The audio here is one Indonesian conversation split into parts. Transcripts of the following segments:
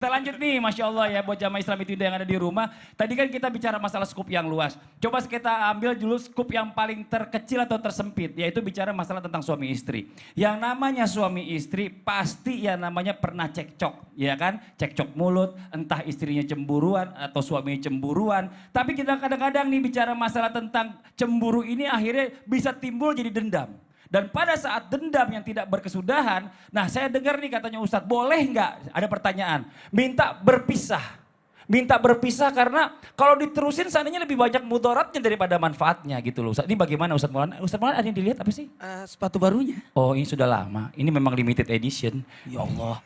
Kita lanjut nih, Masya Allah ya buat jamaah Islam itu yang ada di rumah. Tadi kan kita bicara masalah skup yang luas. Coba kita ambil dulu skup yang paling terkecil atau tersempit. Yaitu bicara masalah tentang suami istri. Yang namanya suami istri pasti yang namanya pernah cekcok. Ya kan? Cekcok mulut, entah istrinya cemburuan atau suaminya cemburuan. Tapi kita kadang-kadang nih bicara masalah tentang cemburu ini akhirnya bisa timbul jadi dendam. Dan pada saat dendam yang tidak berkesudahan, nah saya dengar nih katanya Ustadz, boleh nggak, ada pertanyaan, minta berpisah. Minta berpisah karena kalau diterusin seandainya lebih banyak mudaratnya daripada manfaatnya gitu loh Ustadz. Ini bagaimana Ustadz Maulana? Ustadz Maulana ada yang dilihat apa sih? Sepatu barunya. Oh ini sudah lama, ini memang limited edition. Ya Allah.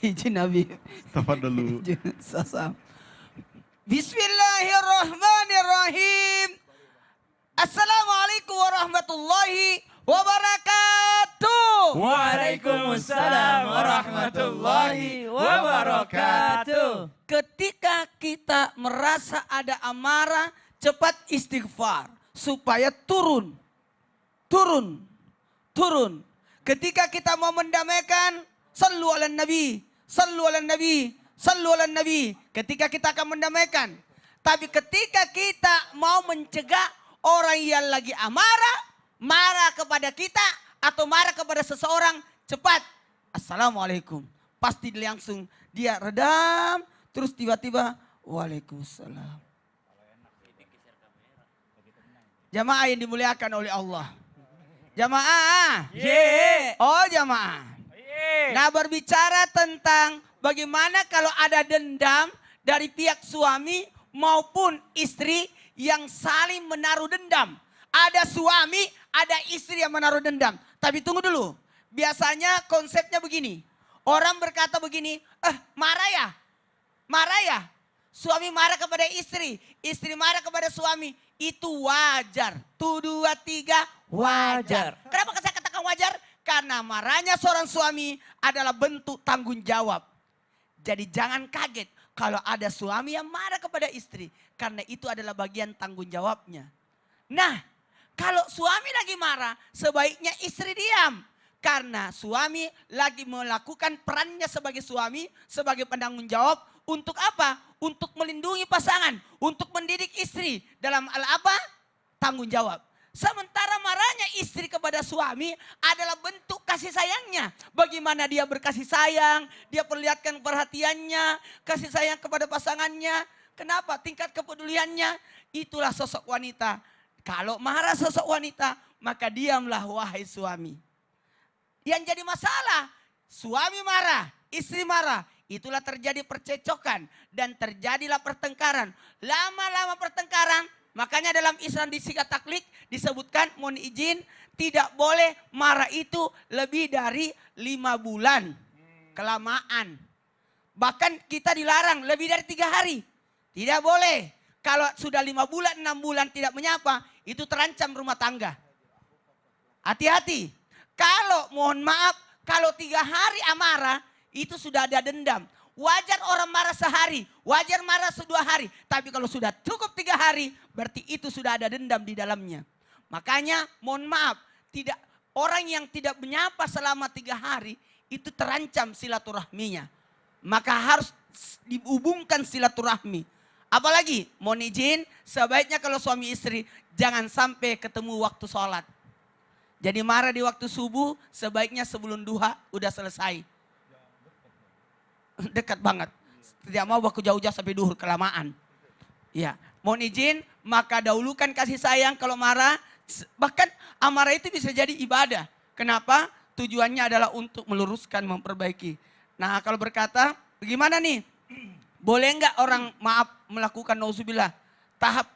Izin Nabi. Tepat dulu. Sasam. Bismillahirrahmanirrahim. Assalamualaikum warahmatullahi wabarakatuh. Waalaikumsalam warahmatullahi wabarakatuh. Ketika kita merasa ada amarah, cepat istighfar supaya turun. Ketika kita mau mendamaikan, sallu ala nabi, sallu ala nabi, sallu ala nabi. Ketika kita akan mendamaikan. Tapi ketika kita mau mencegah orang yang lagi amarah, marah kepada kita atau marah kepada seseorang, cepat assalamualaikum. Pasti langsung dia redam, terus tiba-tiba waalaikumsalam. Jamaah yang dimuliakan oleh Allah. Jamaah. Oh jamaah. Nah berbicara tentang bagaimana kalau ada dendam dari pihak suami maupun istri yang saling menaruh dendam. Ada suami, ada istri yang menaruh dendam. Tapi tunggu dulu. Biasanya konsepnya begini. Orang berkata begini, marah ya? Marah ya? Suami marah kepada istri, istri marah kepada suami. Itu wajar. 1, 2, 3, wajar. Kenapa saya katakan wajar? Karena marahnya seorang suami adalah bentuk tanggung jawab. Jadi jangan kaget kalau ada suami yang marah kepada istri. Karena itu adalah bagian tanggung jawabnya. Nah, kalau suami lagi marah, sebaiknya istri diam. Karena suami lagi melakukan perannya sebagai suami, sebagai penanggung jawab. Untuk apa? Untuk melindungi pasangan. Untuk mendidik istri. Dalam hal apa? Tanggung jawab. Sementara marahnya istri kepada suami adalah bentuk kasih sayangnya. Bagaimana dia berkasih sayang, dia perlihatkan perhatiannya, kasih sayang kepada pasangannya. Kenapa? Tingkat kepeduliannya, itulah sosok wanita. Kalau marah sosok wanita, maka diamlah wahai suami. Yang jadi masalah, suami marah, istri marah. Itulah terjadi percecokan dan terjadilah pertengkaran. Lama-lama pertengkaran, makanya dalam Islam di sigat taklik disebutkan, mohon izin, tidak boleh marah itu lebih dari 5 bulan. Kelamaan. Bahkan kita dilarang lebih dari 3 hari. Tidak boleh. Kalau sudah 5 bulan, 6 bulan tidak menyapa, itu terancam rumah tangga. Hati-hati. Kalau mohon maaf, kalau 3 hari amarah, itu sudah ada dendam. Wajar orang marah sehari, wajar marah 2 hari. Tapi kalau sudah cukup 3 hari, berarti itu sudah ada dendam di dalamnya. Makanya mohon maaf, orang yang tidak menyapa selama 3 hari, itu terancam silaturahminya. Maka harus dihubungkan silaturahmi. Apalagi mohon izin, sebaiknya kalau suami istri jangan sampai ketemu waktu sholat. Jadi marah di waktu subuh, sebaiknya sebelum duha udah selesai. Dekat banget. Tidak mau waktu jauh-jauh sampai duhur, kelamaan. Ya, mohon izin, maka dahulukan kasih sayang kalau marah. Bahkan amarah itu bisa jadi ibadah. Kenapa? Tujuannya adalah untuk meluruskan, memperbaiki. Nah kalau berkata, bagaimana nih? Boleh enggak orang melakukan nauzubillah tahap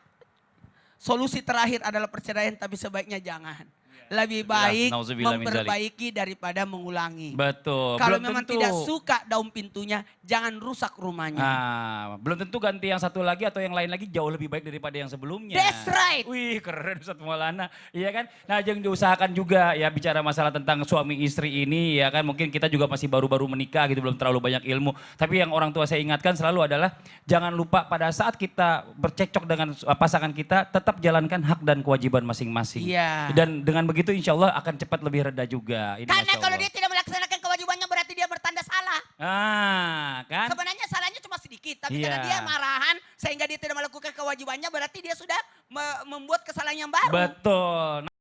solusi terakhir adalah perceraian, tapi sebaiknya jangan. Lebih baik memperbaiki daripada mengulangi. Betul. Kalau memang tidak suka daun pintunya, jangan rusak rumahnya. Nah, belum tentu ganti yang satu lagi atau yang lain lagi jauh lebih baik daripada yang sebelumnya. That's right. Wih keren Ustadz Maulana. Iya kan? Nah yang diusahakan juga ya bicara masalah tentang suami istri ini ya kan. Mungkin kita juga masih baru-baru menikah gitu, belum terlalu banyak ilmu. Tapi yang orang tua saya ingatkan selalu adalah jangan lupa pada saat kita bercekcok dengan pasangan kita, tetap jalankan hak dan kewajiban masing-masing. Iya. Dan dengan begitu insya Allah akan cepat lebih reda juga. Ini Karena Masya kalau Allah. dia tidak melaksanakan kewajibannya berarti dia bertanda salah. Kan? Sebenarnya salahnya cuma sedikit, tapi Iya. karena dia marahan sehingga dia tidak melakukan kewajibannya berarti dia sudah membuat kesalahan yang baru. Betul.